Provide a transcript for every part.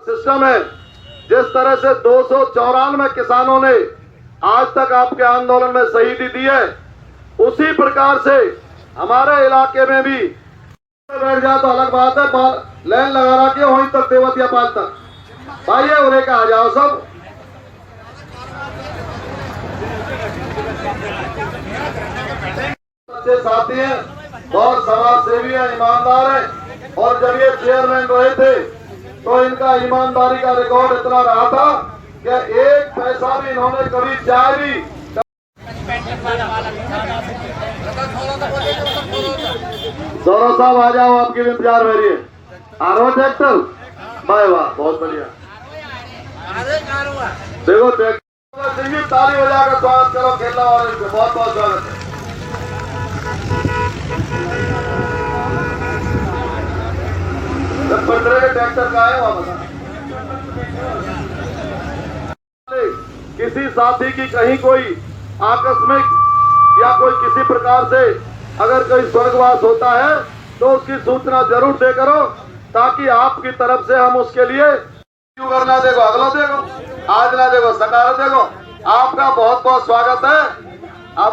System है। जिस तरह से 294 किसानों ने आज तक आपके आंदोलन में शहीदी दी है, उसी प्रकार से हमारे इलाके में भी बैठ जाए तो अलग बात है, लाइन लगा रखी वहीं तक देवतिया पाल तक। भाई उन्हें कहा जाओ सब अच्छे साथी हैं, बहुत समाज सेवी हैं, ईमानदार हैं। और जब ये चेयरमैन रहे थे तो इनका ईमानदारी का रिकॉर्ड इतना रहा था कि एक पैसा भी इन्होंने कभी चाय भी। सौरभ साहब आ जाओ, आपकी भी इंतजार में रही है। आरो ट्रैक्टर, वाह वाह, बहुत बढ़िया। देखो ट्रैक्टर, ताली बजाकर स्वागत करो खेलने वाले को, बहुत बहुत स्वागत है। के ट्रैक्टर का है वहां बता। किसी साथी की कहीं कोई आकस्मिक या कोई किसी प्रकार से अगर कोई स्वर्गवास होता है तो उसकी सूचना जरूर दे करो, ताकि आपकी तरफ से हम उसके लिए ना देखो, अगला देखो, आज ना देखो, सकार देखो। आपका बहुत बहुत स्वागत है। अब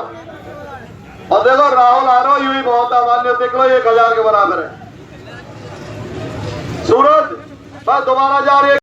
और देखो राहुल आ रहा, यूं ही बहुत अमान्य देख लो, 1000 के बराबर है। सूरज बस दोबारा जा रही है।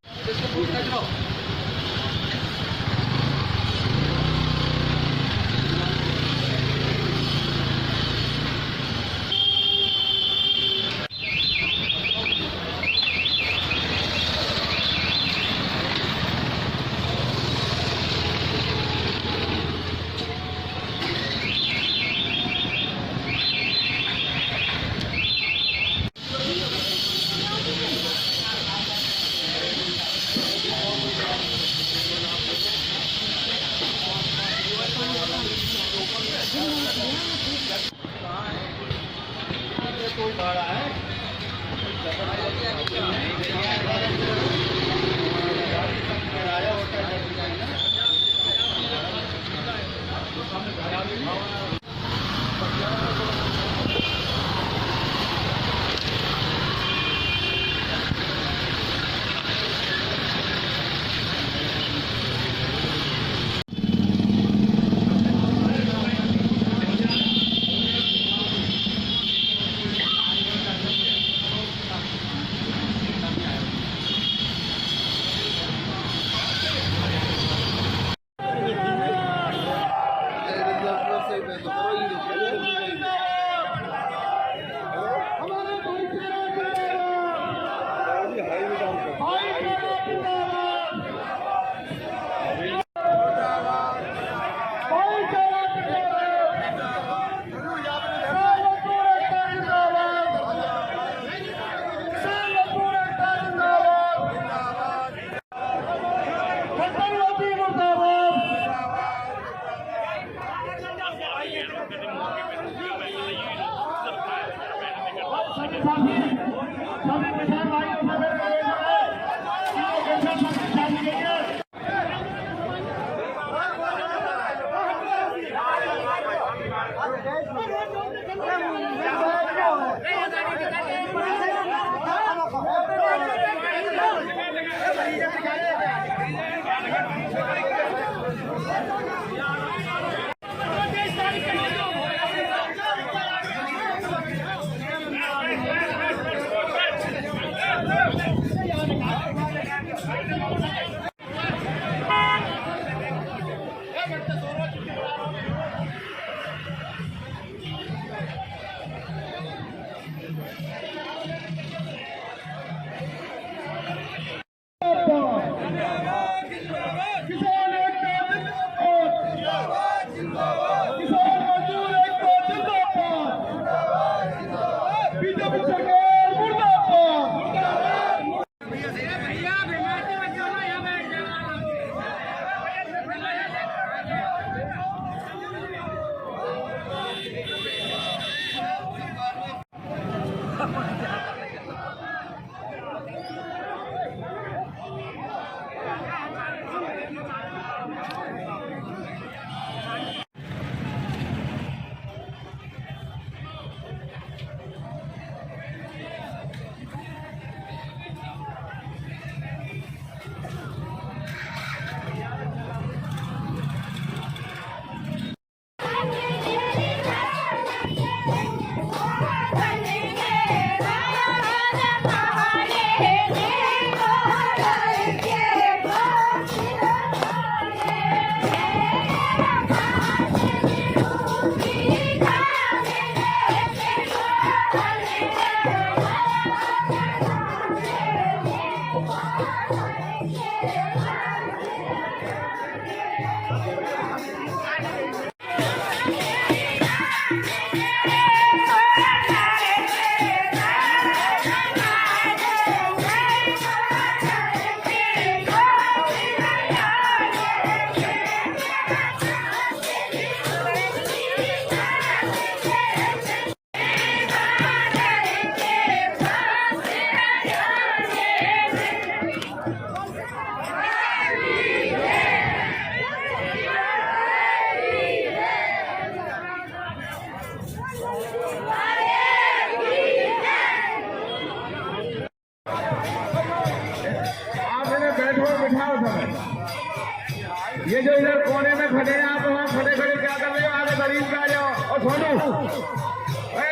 ये जो इधर कोने में खड़े हैं आप वहाँ खड़े खड़े क्या कर रहे हो? आगे गरीब पे आ जाओ। और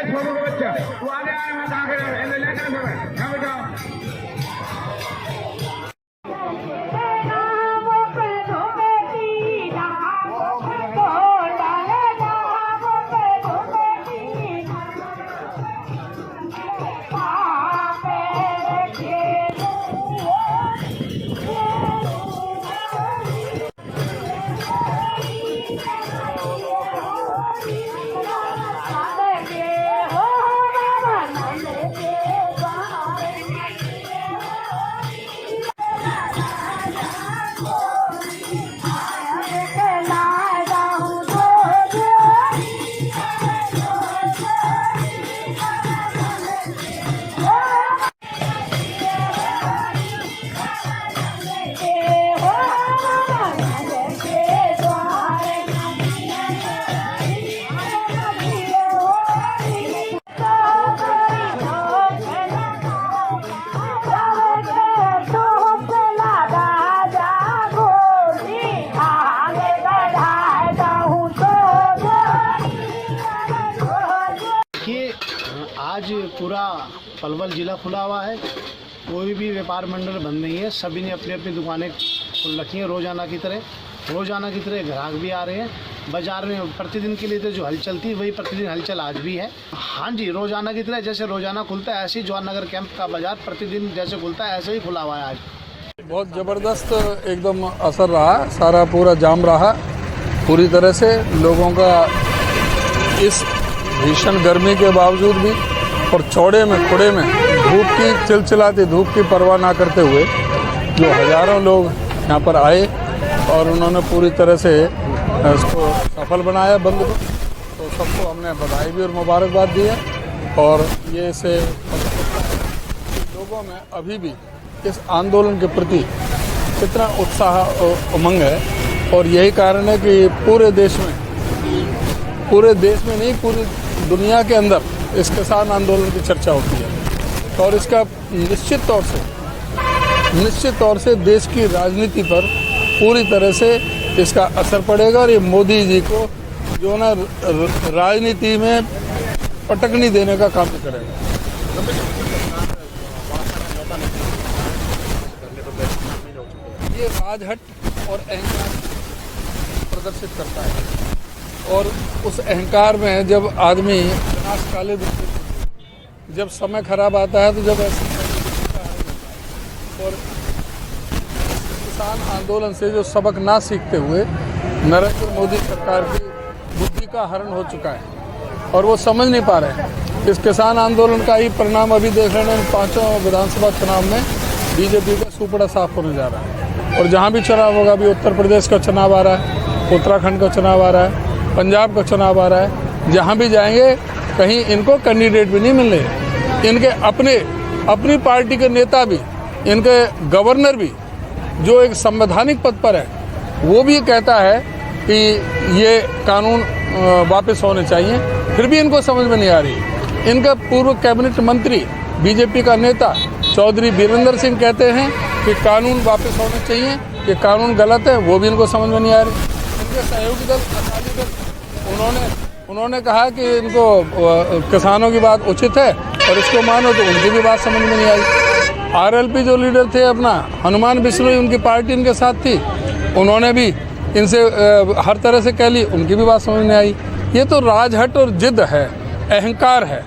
छोटू का बच्चा तू आगे आए वहाँ आगे लेकर यहाँ बैठाओ। आज पूरा पलवल ज़िला खुला हुआ है, कोई भी व्यापार मंडल बंद नहीं है, सभी ने अपनी अपनी दुकानें खुल रखी हैं। रोज़ाना की तरह ग्राहक भी आ रहे हैं। बाज़ार में प्रतिदिन के लिए तो जो हलचल थी वही प्रतिदिन हलचल आज भी है। हाँ जी, रोज़ाना की तरह जैसे रोज़ाना खुलता है ऐसे ही जवाहर नगर कैंप का बाज़ार प्रतिदिन जैसे खुलता है ऐसे ही खुला हुआ है। आज बहुत ज़बरदस्त एकदम असर रहा, सारा पूरा जाम रहा पूरी तरह से। लोगों का इस भीषण गर्मी के बावजूद भी और चौड़े में खुड़े में धूप की चिलचिलाती धूप की परवाह ना करते हुए जो हज़ारों लोग यहाँ पर आए और उन्होंने पूरी तरह से इसको सफल बनाया बंद को, तो सबको हमने बधाई भी और मुबारकबाद दी है। और ये से लोगों में अभी भी इस आंदोलन के प्रति कितना उत्साह और उमंग है। और यही कारण है कि पूरे देश में नहीं पूरी दुनिया के अंदर इस किसान आंदोलन की चर्चा होती है और इसका निश्चित तौर से देश की राजनीति पर पूरी तरह से इसका असर पड़ेगा। और ये मोदी जी को जो ना राजनीति में पटकनी देने का काम करेगा। ये राजहट और अहंकार प्रदर्शित करता है और उस अहंकार में जब आदमी विनाशकाली जब समय खराब आता है तो जब ऐसे और किसान आंदोलन से जो सबक ना सीखते हुए नरेंद्र मोदी सरकार की बुद्धि का हरण हो चुका है और वो समझ नहीं पा रहे हैं। इस किसान आंदोलन का ही परिणाम अभी देख रहे हैं, 5 विधानसभा चुनाव में बीजेपी का सुपड़ा साफ होने जा रहा है। और जहाँ भी चुनाव होगा, अभी उत्तर प्रदेश का चुनाव आ रहा है, उत्तराखंड का चुनाव आ रहा है, पंजाब का चुनाव आ रहा है, जहाँ भी जाएंगे कहीं इनको कैंडिडेट भी नहीं मिल रहे। इनके अपनी पार्टी के नेता भी, इनके गवर्नर भी जो एक संवैधानिक पद पर है, वो भी कहता है कि ये कानून वापस होने चाहिए, फिर भी इनको समझ में नहीं आ रही। इनका पूर्व कैबिनेट मंत्री बीजेपी का नेता चौधरी वीरेंद्र सिंह कहते हैं कि कानून वापस होने चाहिए, ये कानून गलत है, वो भी इनको समझ में नहीं आ रही। इनके सहयोगी दल अकाली दल उन्होंने कहा कि इनको किसानों की बात उचित है और इसको मानो, तो उनकी भी बात समझ में नहीं आई। आरएलपी जो लीडर थे अपना हनुमान बिश्नोई, उनकी पार्टी इनके साथ थी, उन्होंने भी इनसे हर तरह से कह ली, उनकी भी बात समझ में आई। ये तो राजहट और जिद है, अहंकार है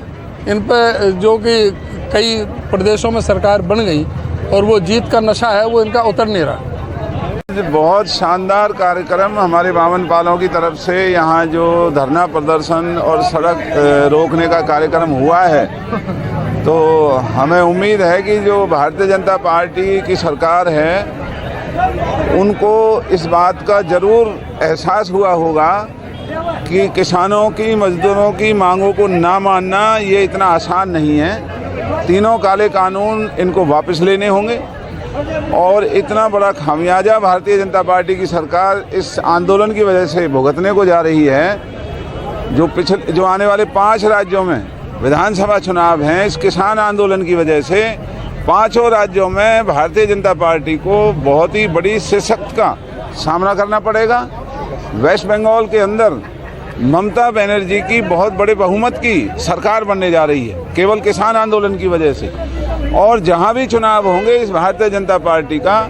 इन पर, जो कि कई प्रदेशों में सरकार बन गई और वो जीत का नशा है, वो इनका उतर नहीं रहा। बहुत शानदार कार्यक्रम हमारे बावन पालों की तरफ से यहाँ जो धरना प्रदर्शन और सड़क रोकने का कार्यक्रम हुआ है, तो हमें उम्मीद है कि जो भारतीय जनता पार्टी की सरकार है उनको इस बात का ज़रूर एहसास हुआ होगा कि किसानों की, मजदूरों की मांगों को ना मानना ये इतना आसान नहीं है। तीनों काले कानून इनको वापस लेने होंगे और इतना बड़ा खामियाजा भारतीय जनता पार्टी की सरकार इस आंदोलन की वजह से भुगतने को जा रही है। जो आने वाले 5 राज्यों में विधानसभा चुनाव हैं, इस किसान आंदोलन की वजह से 5 राज्यों में भारतीय जनता पार्टी को बहुत ही बड़ी शिकस्त का सामना करना पड़ेगा। वेस्ट बंगाल के अंदर ममता बनर्जी की बहुत बड़े बहुमत की सरकार बनने जा रही है केवल किसान आंदोलन की वजह से, और जहां भी चुनाव होंगे इस भारतीय जनता पार्टी का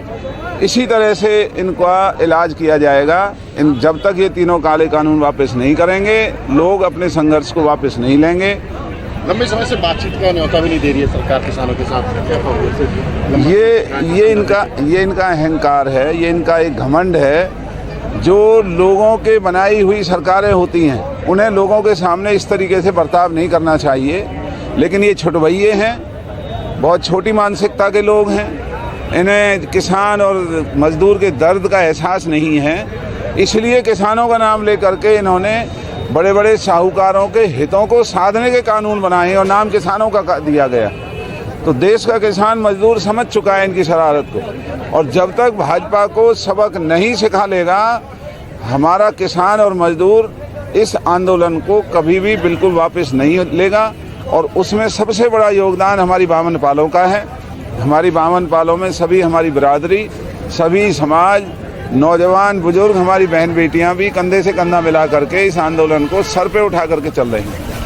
इसी तरह से इनका इलाज किया जाएगा। जब तक ये तीनों काले कानून वापस नहीं करेंगे, लोग अपने संघर्ष को वापस नहीं लेंगे। लंबे समय से बातचीत का न्योता भी नहीं दे रही है सरकार किसानों के साथ। ये इनका अहंकार है, ये इनका एक घमंड है। जो लोगों के बनाई हुई सरकारें होती हैं उन्हें लोगों के सामने इस तरीके से बर्ताव नहीं करना चाहिए, लेकिन ये छुटभइये हैं, बहुत छोटी मानसिकता के लोग हैं। इन्हें किसान और मजदूर के दर्द का एहसास नहीं है, इसलिए किसानों का नाम लेकर के इन्होंने बड़े बड़े साहूकारों के हितों को साधने के कानून बनाए और नाम किसानों का दिया गया। तो देश का किसान मजदूर समझ चुका है इनकी शरारत को, और जब तक भाजपा को सबक नहीं सिखा लेगा, हमारा किसान और मजदूर इस आंदोलन को कभी भी बिल्कुल वापस नहीं लेगा। और उसमें सबसे बड़ा योगदान हमारी बावन पालों का है। हमारी बावन पालों में सभी हमारी बिरादरी, सभी समाज, नौजवान, बुजुर्ग, हमारी बहन बेटियां भी कंधे से कंधा मिला करके इस आंदोलन को सर पे उठा करके चल रही हैं।